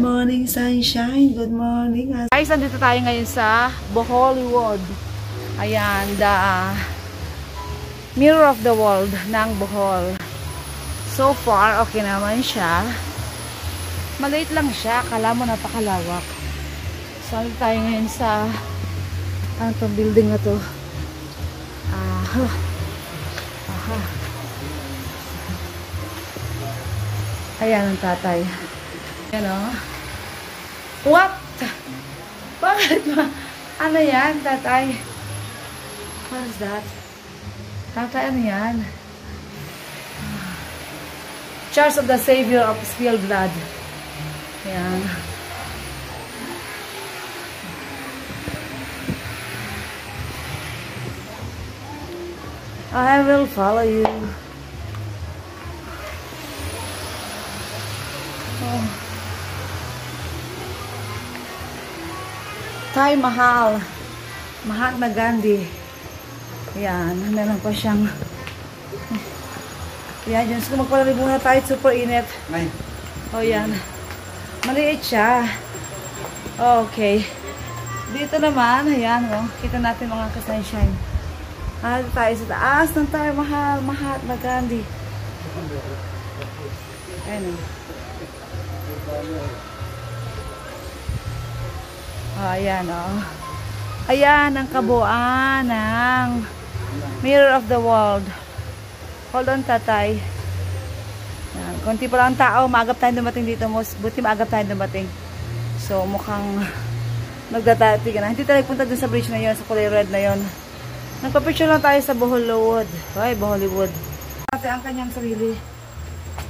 Good morning, sunshine. Good morning. Guys, andito tayo ngayon sa Bohollywood. Ayan, the mirror of the world ng Bohol. So far, okay naman siya. Maliit lang siya. Akala mo napakalawak. So, andito tayo ngayon sa ano tong building na to. Ayan ang tatay. Ayan o. What? Bakit ba? Ano yan, tatay? What is that? Tatay, ano yan? Church of the Savior of Spilled Blood. Ayan. I will follow you. Oh. Taj Mahal. Mahatma Gandhi. Ayan. Meron pa siyang ayan. Diyos ko, magpalari muna tayo. Super init. O yan. Maliit siya. Okay. Dito naman. Ayan. Oh. Kita natin mga ka-sunshine. Dito tayo sa taas ng Taj Mahal. Mahatma Gandhi. Ayan. Ayan o. Ayan ang kabuuan ng Mirror of the World. Hold on, tatay. Ayan. Kunti pa lang tao. Maagap tayo dumating dito. Buti maagap tayo dumating. So mukhang nagdatigan na. Hindi tayo punta dun sa bridge na yun. Sa kulay red na yun. Nagpa-picture lang tayo sa Bohollywood. Ay, Bohollywood. Kasi ang kanyang sarili.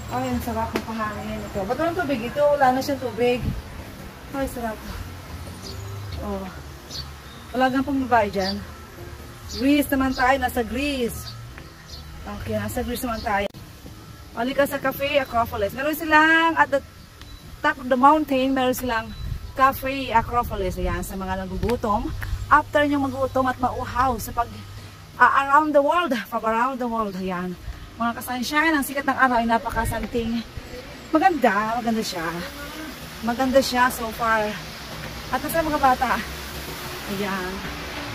Ay, ang sarap ng pahangin ito. Ba't walang tubig ito? Wala na siyang tubig. Ay, sarap. Oh. Wala nga pong babae dyan. Greece naman tayo. Nasa Greece. Okay, nasa Greece naman tayo. Halika sa Cafe Acropolis. Meron silang at the top of the mountain, meron silang Cafe Acropolis. Ayan, sa mga nagugutom. After nyo magutom at mauhaw sa pag around the world. From around the world. Ayan. Mga ka-sunshine, ang sikat ng araw ay napakasanting. Maganda. Maganda siya. Maganda siya so far. At nasa mga bata. Ayan.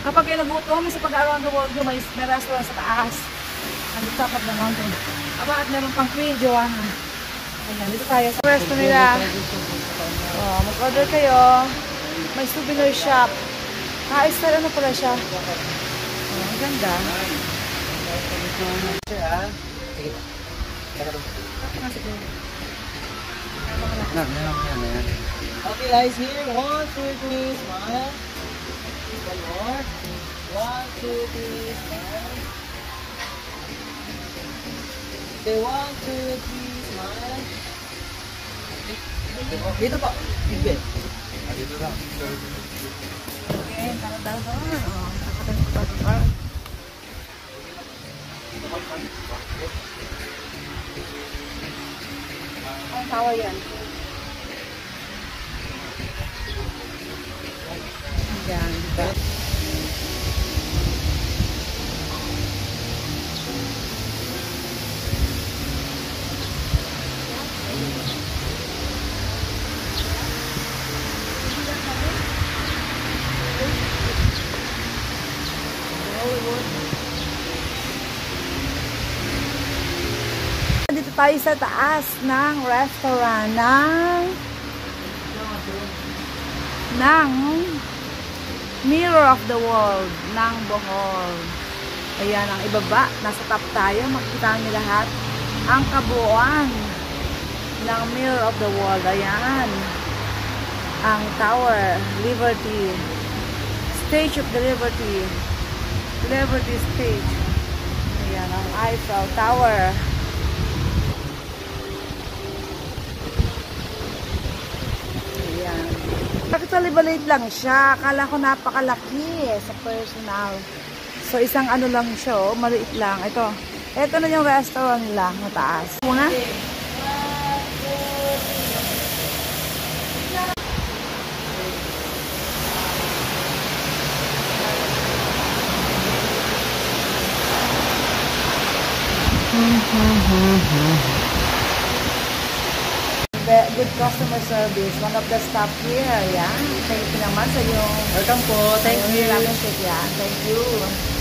Kapag kayo nagutom sa pag-around the world, may restaurant sa taas. Ang top of the mountain. Aba, at meron pang Queen Joanna. Ayan, dito tayo sa resto nila. Oh, mag-order kayo. May souvenir shop. Style ano pala siya. Oh, ang ganda. Okay guys, here, 1, 2, 3, smile. One more. 1, 2, 3, smile. Okay, 1, 2, 3, smile. Dito po. Dito. Dito lang. Okay, tayo ba? Oh, ang tawa yan. Ayan. Dito tayo sa taas ng restaurant ng Mirror of the World ng Bohol. Ayan ang ibaba. Nasa top tayo. Makikita niyo lahat ang kabuuan ng Mirror of the World. Ayan. Ang Tower, Liberty. Stage of the Liberty. Liberty Stage. Ayan ang Eiffel Tower. Actually, maliit lang siya. Akala ko napakalaki sa personal. So, isang ano lang siya, oh, maliit lang. Ito na yung restaurant nila, mataas. Muna? good customer service. One of the staff here. Yan. Thank you naman sa yung Welcome po. Thank you. Thank you.